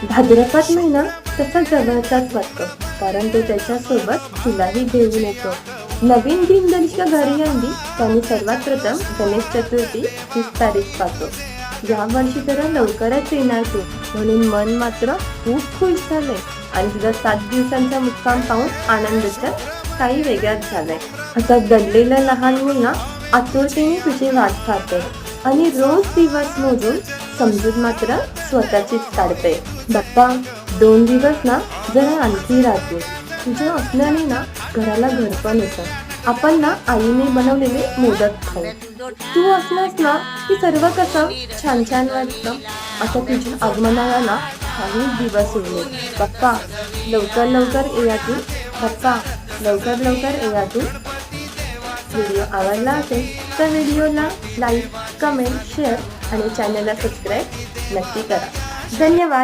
भाद्रपद महिना तसा जवळचाच वाटतो, कारण तो त्याच्यासोबत तुलाही घेऊन येतो. नवीन दिनदर्श घरी आणली त्यांनी सर्वात प्रथम गणेश चतुर्थी 30 तारीख पाहतो. या वर्षी तर लवकरच येणार तू, म्हणून मन मात्र खूप खुश झाले आणि तुझा 7 दिवसांचा मुक्काम पाहून आनंदाचा काही वेगळाच झालाय. आता दडलेलं लहान मुल ना आतुरतेने तुझी वाट पाहते आणि रोज दिवस मोजून समजून मात्र स्वतःचीच काढते. बाप्पा 2 दिवस ना जरा आणखी राहते. तुझ्या असल्याने ना घराला घरपण येतं. आपण ना आईने बनवलेले मोदक खाऊ. तू असलास ना की सर्व कसं छान छान वाटतं. आता तुझ्या आगमनाला ना काही दिवस उरले. बाप्पा लवकर लवकर या तू. बाप्पा लवकर लवकर या तू. व्हिडिओ आवडला असेल तर व्हिडिओला लाईक, कमेंट, शेअर आणि चॅनलला सबस्क्राईब नक्की करा. धन्यवाद.